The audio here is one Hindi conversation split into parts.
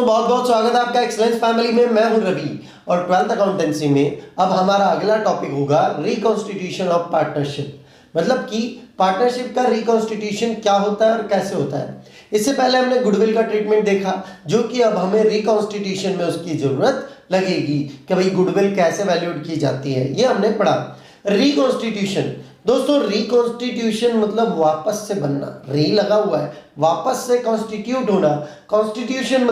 दोस्तों, बहुत बहुत स्वागत है आपका एक्सीलेंस फैमिली में। मैं हूं रवि और 12th अकाउंटेंसी में अब हमारा अगला टॉपिक होगा रिकॉन्स्टिट्यूशन ऑफ पार्टनरशिप। मतलब कि पार्टनरशिप का रिकॉन्स्टिट्यूशन क्या होता है और कैसे होता है। इससे पहले हमने गुडविल का ट्रीटमेंट देखा, जो कि अब हमें रिकॉन्स्टिट्यूशन में उसकी जरूरत लगेगी कि भाई गुडविल कैसे वैल्यूड की जाती है, ये हमने पढ़ा। रिकॉन्स्टिट्यूशन दोस्तों, रिकॉन्स्टिट्यूशन मतलब वापस से बनना, री लगा हुआ है, वापस से कॉन्स्टिट्यूट होना। कॉन्स्टिट्यूशन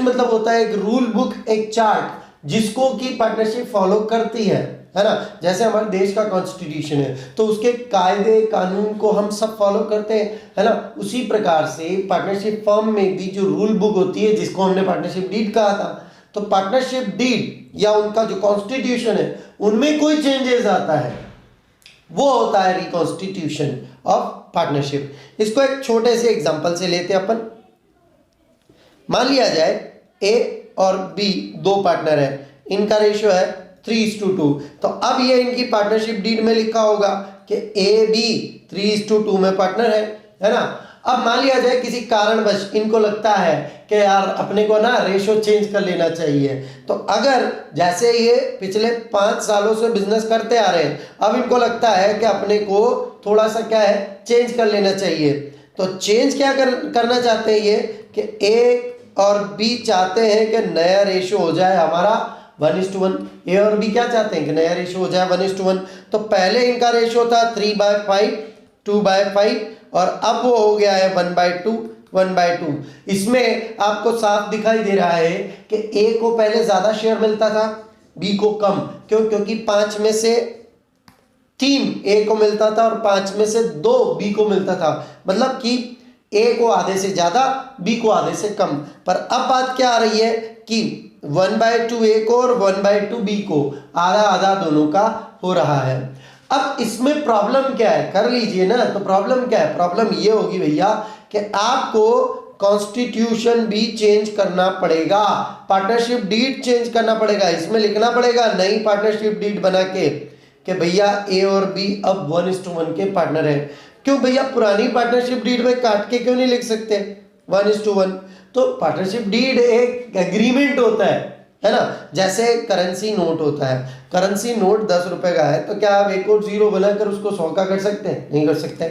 मतलब होता है एक रूल बुक, एक चार्ट जिसको की पार्टनरशिप फॉलो करती है ना। जैसे हमारे देश का कॉन्स्टिट्यूशन है तो उसके कायदे कानून को हम सब फॉलो करते हैं, है ना। उसी प्रकार से पार्टनरशिप फर्म में भी जो रूल बुक होती है, जिसको हमने पार्टनरशिप डीड कहा था, तो पार्टनरशिप डीड या उनका जो कॉन्स्टिट्यूशन है उनमें कोई चेंजेस आता है, वो होता है रिकॉन्स्टिट्यूशन ऑफ पार्टनरशिप। इसको एक छोटे से एग्जांपल से लेते हैं अपन। मान लिया जाए ए और बी दो पार्टनर है, इनका रेशियो है 3:2। तो अब ये इनकी पार्टनरशिप डीड में लिखा होगा कि ए बी 3:2 में पार्टनर है ना। अब मान लिया जाए किसी कारणवश इनको लगता है कि यार अपने को ना रेशियो चेंज कर लेना चाहिए। तो अगर जैसे ये पिछले 5 सालों से बिजनेस करते आ रहे हैं, अब इनको लगता है कि अपने को थोड़ा सा क्या है, चेंज कर लेना चाहिए। तो चेंज क्या करना चाहते हैं ये कि ए और बी चाहते हैं कि नया रेशियो हो जाए हमारा 1:1। ए और बी क्या चाहते हैं कि नया रेशियो हो जाए 1:1। तो पहले इनका रेशियो था 3/5, 2/5 और अब वो हो गया है 1/2, 1/2। इसमें आपको साफ दिखाई दे रहा है कि ए को पहले ज्यादा शेयर मिलता था, बी को कम। क्यों? क्योंकि 5 में से 3 ए को मिलता था और 5 में से 2 बी को मिलता था। मतलब कि ए को आधे से ज्यादा, बी को आधे से कम। पर अब बात क्या आ रही है कि 1/2 ए को और 1/2 बी को, आधा आधा दोनों का हो रहा है। अब इसमें प्रॉब्लम क्या है, कर लीजिए ना। तो प्रॉब्लम क्या है? प्रॉब्लम ये होगी भैया कि आपको कॉन्स्टिट्यूशन भी चेंज करना पड़ेगा, पार्टनरशिप डीड चेंज करना पड़ेगा। इसमें लिखना पड़ेगा नई पार्टनरशिप डीड बना के कि भैया ए और बी अब 1:1 के पार्टनर है। क्यों भैया? पुरानी पार्टनरशिप डीड में काट के क्यों नहीं लिख सकते 1:1? तो पार्टनरशिप डीड एक एग्रीमेंट होता है ना। जैसे करेंसी नोट होता है, करेंसी नोट 10 रुपए का है, तो क्या आप एक और जीरो बनाकर उसको 100 का कर सकते हैं? नहीं कर सकते।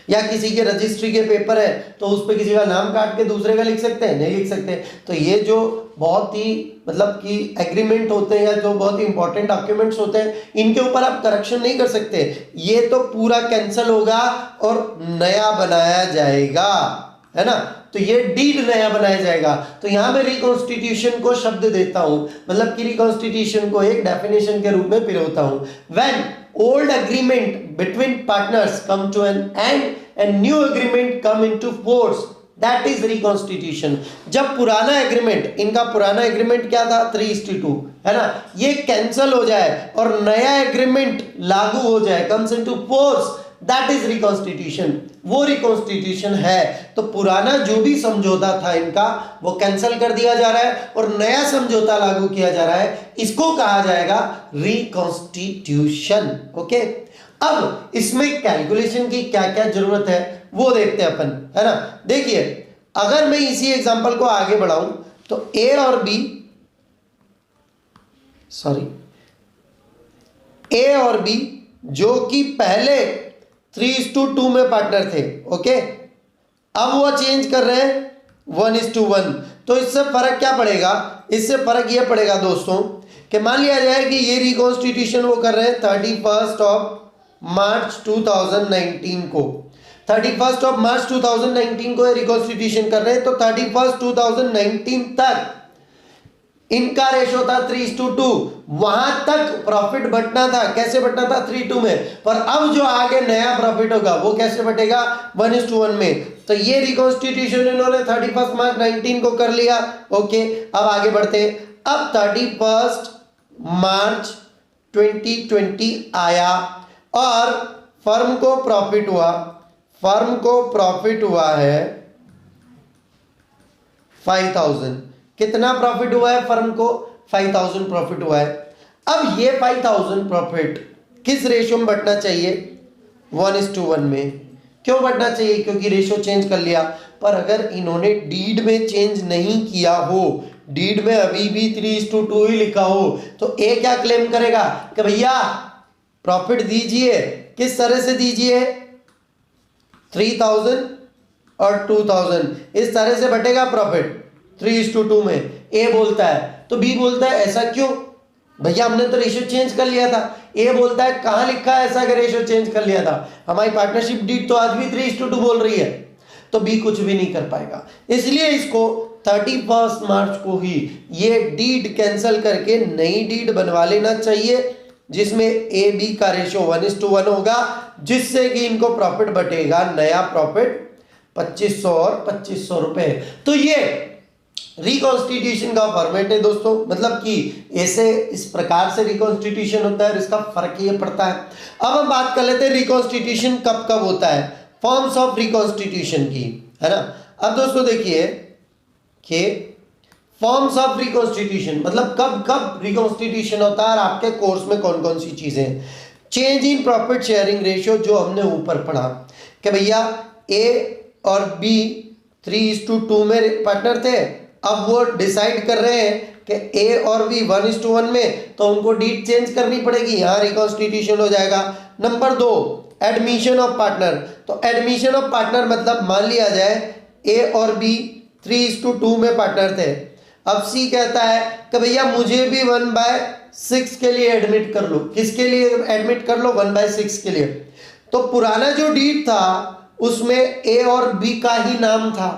या किसी के रजिस्ट्री के पेपर है तो उस पर किसी का नाम काट के दूसरे का लिख सकते हैं? नहीं लिख सकते। तो ये जो बहुत ही मतलब कि एग्रीमेंट होते हैं या जो बहुत ही इंपॉर्टेंट डॉक्यूमेंट्स होते हैं, इनके ऊपर आप करेक्शन नहीं कर सकते। ये तो पूरा कैंसिल होगा और नया बनाया जाएगा, है ना। तो ये डीड नया बनाया जाएगा। तो यहां मैं रिकॉन्स्टिट्यूशन को शब्द देता हूं, मतलब कि रिकॉन्स्टिट्यूशन को एक डेफिनेशन के रूप में पिरोता हूं। When old agreement between partners come to an end and new agreement come into force, that is reconstitution। जब पुराना एग्रीमेंट, इनका पुराना एग्रीमेंट क्या था 3:2, है ना, ये कैंसिल हो जाए और नया एग्रीमेंट लागू हो जाए, comes into force, that is reconstitution। वो रिकॉन्स्टिट्यूशन है। तो पुराना जो भी समझौता था इनका वो कैंसिल कर दिया जा रहा है और नया समझौता लागू किया जा रहा है, इसको कहा जाएगा रिकॉन्स्टिट्यूशन। ओके, अब इसमें कैलकुलेशन की क्या क्या जरूरत है वो देखते हैं अपन, है ना। देखिए, अगर मैं इसी एग्जांपल को आगे बढ़ाऊं तो ए और बी, ए और बी जो कि पहले 3:2 में पार्टनर थे, ओके, अब वो चेंज कर रहे हैं 1:1। तो इससे फर्क क्या पड़ेगा? इससे फर्क ये पड़ेगा दोस्तों कि मान लिया जाए कि ये रिकॉन्स्टिट्यूशन वो कर रहे हैं 31 मार्च 2019 को, 31 मार्च 2019 को रिकॉन्स्टिट्यूशन कर रहे हैं। तो 31 2019 तक इनका रेशो था 3:2, वहां तक प्रॉफिट बंटना था। कैसे बंटना था? 3:2 में। पर अब जो आगे नया प्रॉफिट होगा वो कैसे बटेगा? 1:1 में। तो ये रिकॉन्स्टिट्यूशन इन्होंने 31 मार्च 19 को कर लिया। ओके, अब आगे बढ़ते हैं। अब 31 मार्च 2020 आया और फर्म को प्रॉफिट हुआ है 5,000। कितना प्रॉफिट हुआ है फर्म को? 5,000 प्रॉफिट हुआ है। अब ये 5,000 प्रॉफिट किस रेशियो में बंटना चाहिए? 1:1 में। क्यों बढ़ना चाहिए? क्योंकि रेशियो चेंज कर लिया। पर अगर इन्होंने डीड में चेंज नहीं किया हो, डीड में अभी भी 3:2 ही लिखा हो, तो ए क्या क्लेम करेगा कि भैया प्रॉफिट दीजिए। किस तरह से दीजिए? 3000 और 2000 इस तरह से बटेगा प्रॉफिट 3:2 में। ए बोलता है, तो बी बोलता है ऐसा क्यों? भैया हमने तो रेशियो चेंज कर लिया था। ए बोलता है कहां लिखा है ऐसा कि रेशियो चेंज कर लिया था? हमारी पार्टनरशिप डीड तो आज भी 3:2 बोल रही है। तो बी कुछ भी नहीं कर पाएगा, इसलिए इसको 31 मार्च को ही ये डीड कैंसिल करके नई डीड बनवा लेना चाहिए, जिसमें ए बी का रेशियो 1:1 होगा, जिससे कि इनको प्रॉफिट बटेगा, नया प्रॉफिट 2500 और 2500 रुपए। तो ये रिकॉन्स्टिट्यूशन का फॉर्मेट है दोस्तों, मतलब कि ऐसे इस प्रकार से रिकॉन्स्टिट्यूशन होता है और इसका फर्क ये पड़ता है। अब हम बात कर लेते हैं रिकॉन्स्टिट्यूशन कब कब होता है, फॉर्म्स ऑफ रिकॉन्स्टिट्यूशन की, है ना। अब दोस्तों देखिए कि फॉर्म्स ऑफ रिकॉन्स्टिट्यूशन मतलब कब कब रिकॉन्स्टिट्यूशन होता है और आपके कोर्स में कौन कौन सी चीजें। Change in profit sharing ratio, जो हमने ऊपर पढ़ा कि भैया ए और बी 3:2 में पार्टनर थे, अब वो डिसाइड कर रहे हैं कि ए और बी 1:1 में, तो उनको डीड चेंज करनी पड़ेगी, यहाँ रिकॉन्स्टिट्यूशन हो जाएगा। Number 2, admission of partner. तो एडमिशन ऑफ पार्टनर मतलब मान लिया जाए ए और बी 3:2 में पार्टनर थे, अब सी कहता है कि भैया मुझे भी 1/6 के लिए एडमिट कर लो। किसके लिए एडमिट कर लो? 1/6 के लिए। तो पुराना जो डीड था उसमें ए और बी का ही नाम था।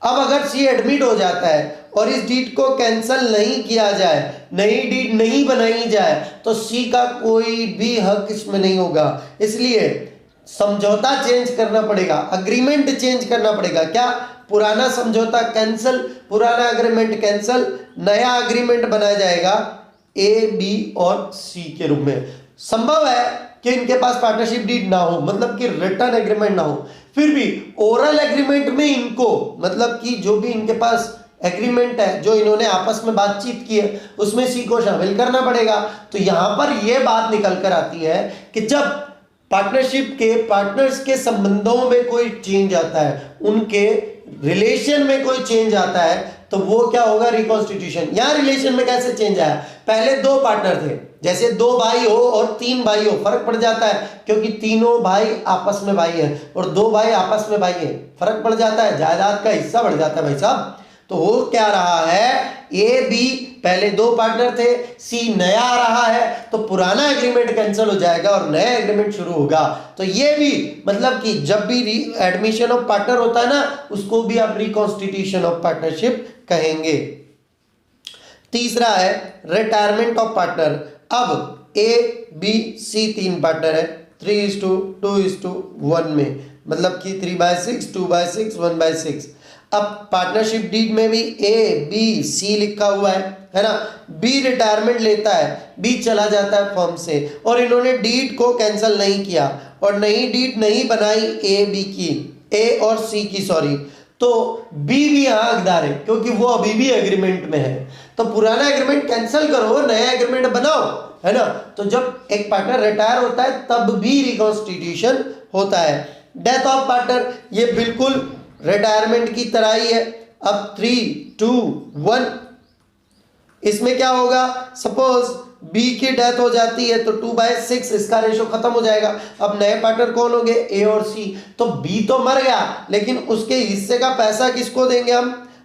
अब अगर सी एडमिट हो जाता है और इस डीड को कैंसिल नहीं किया जाए, नई डीड नहीं बनाई जाए, तो सी का कोई भी हक इसमें नहीं होगा। इसलिए समझौता चेंज करना पड़ेगा, अग्रीमेंट चेंज करना पड़ेगा। क्या? पुराना समझौता कैंसिल, पुराना एग्रीमेंट कैंसिल, नया एग्रीमेंट बनाया जाएगा ए बी और सी के रूप में। संभव है कि इनके पास पार्टनरशिप डीड ना हो, मतलब कि रिटर्न एग्रीमेंट ना हो, फिर भी ओरल एग्रीमेंट में इनको, मतलब कि जो भी इनके पास एग्रीमेंट है, जो इन्होंने आपस में बातचीत की है, उसमें सी को शामिल करना पड़ेगा। तो यहां पर यह बात निकल कर आती है कि जब पार्टनरशिप के पार्टनर्स के संबंधों में कोई चेंज आता है, उनके रिलेशन में कोई चेंज आता है, तो वो क्या होगा? रिकॉन्स्टिट्यूशन। यहां रिलेशन में कैसे चेंज आया? पहले 2 पार्टनर थे, जैसे 2 भाई हो और 3 भाई हो, फर्क पड़ जाता है, क्योंकि तीनों भाई आपस में भाई हैं और 2 भाई आपस में भाई हैं, फर्क पड़ जाता है, जायदाद का हिस्सा बढ़ जाता है भाई साहब। तो हो क्या रहा है? ए बी पहले 2 पार्टनर थे, सी नया आ रहा है, तो पुराना एग्रीमेंट कैंसिल हो जाएगा और नया एग्रीमेंट शुरू होगा। तो ये भी मतलब कि जब भी एडमिशन ऑफ पार्टनर होता है ना, उसको भी आप रिकॉन्स्टिट्यूशन ऑफ पार्टनरशिप कहेंगे। तीसरा है रिटायरमेंट ऑफ पार्टनर। अब ए बी सी 3 पार्टनर है 3:2:1 में, मतलब कि 3/6, 2/6, 1/6। अब पार्टनरशिप डीड में भी ए बी सी लिखा हुआ है ना। बी रिटायरमेंट लेता है, बी चला जाता है फर्म से, और इन्होंने डीड को कैंसिल नहीं किया और नई डीड नहीं बनाई ए बी की, ए और सी की, सॉरी। तो बी भी यहाँ हकदार है, क्योंकि वो अभी भी एग्रीमेंट में है। तो पुराना एग्रीमेंट कैंसिल करो, नया एग्रीमेंट बनाओ, है ना। तो जब एक पार्टनर रिटायर होता है तब भी रिकॉन्स्टिट्यूशन होता है। डेथ ऑफ पार्टनर, ये बिल्कुल रिटायरमेंट की तरह ही है। अब 3:2:1 इसमें क्या होगा? सपोज बी की डेथ हो जाती है तो 2/6 इसका रेशो खत्म हो जाएगा। अब नए पार्टनर कौन होंगे? ए और सी। तो बी तो मर गया, लेकिन उसके हिस्से का पैसा किसको देंगे?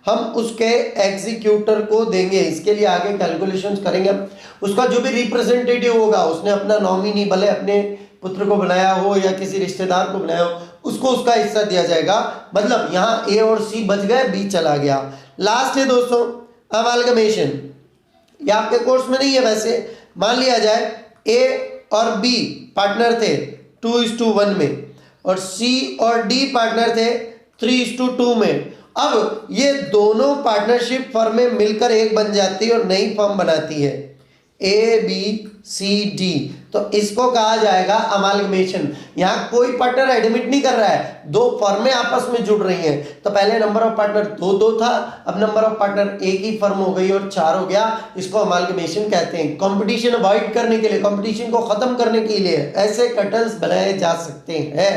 हम उसके एग्जीक्यूटर को देंगे। इसके लिए आगे कैलकुलेशंस करेंगे हम। उसका जो भी रिप्रेजेंटेटिव होगा, उसने अपना नॉमिनी भले अपने पुत्र को बनाया हो या किसी रिश्तेदार को बनाया हो, उसको उसका हिस्सा दिया जाएगा। मतलब यहाँ ए और सी बच गए, बी चला गया। लास्ट है दोस्तों अमालगमेशन। ये आपके कोर्स में नहीं है वैसे। मान लिया जाए ए और बी पार्टनर थे 2:1 में और सी और डी पार्टनर थे 3:2 में। अब ये दोनों पार्टनरशिप फर्में मिलकर एक बन जाती है और नई फर्म बनाती है ए बी सी डी। तो इसको कहा जाएगा अमालगमेशन। यहाँ कोई पार्टनर एडमिट नहीं कर रहा है, 2 फर्में आपस में जुड़ रही हैं। तो पहले नंबर ऑफ पार्टनर 2 था, अब नंबर ऑफ पार्टनर एक ही फर्म हो गई और 4 हो गया। इसको अमालगमेशन कहते हैं। कंपटीशन अवॉइड करने के लिए, कंपटीशन को खत्म करने के लिए ऐसे कर्टन्स बनाए जा सकते हैं।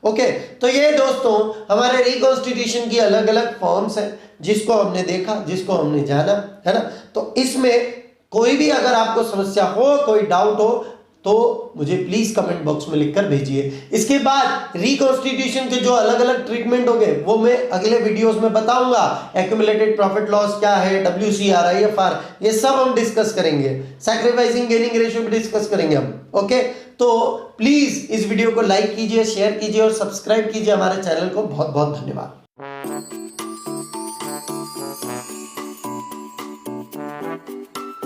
ओके, तो ये दोस्तों हमारे रिकॉन्स्टिट्यूशन की अलग अलग फॉर्म्स हैं जिसको हमने देखा, जिसको हमने जाना, है ना। तो इसमें कोई भी अगर आपको समस्या हो, कोई डाउट हो, तो मुझे प्लीज कमेंट बॉक्स में लिखकर भेजिए। इसके बाद रिकॉन्स्टिट्यूशन के जो अलग अलग ट्रीटमेंट होंगे वो मैं अगले वीडियोस में बताऊंगा। एक्यूमुलेटेड प्रॉफिट लॉस क्या है, WCR, IFR, ये सब हम डिस्कस करेंगे। सैक्रिफाइसिंग गेनिंग रेशियो भी डिस्कस करेंगे हम। ओके, तो प्लीज इस वीडियो को लाइक कीजिए, शेयर कीजिए और सब्सक्राइब कीजिए हमारे चैनल को। बहुत बहुत धन्यवाद।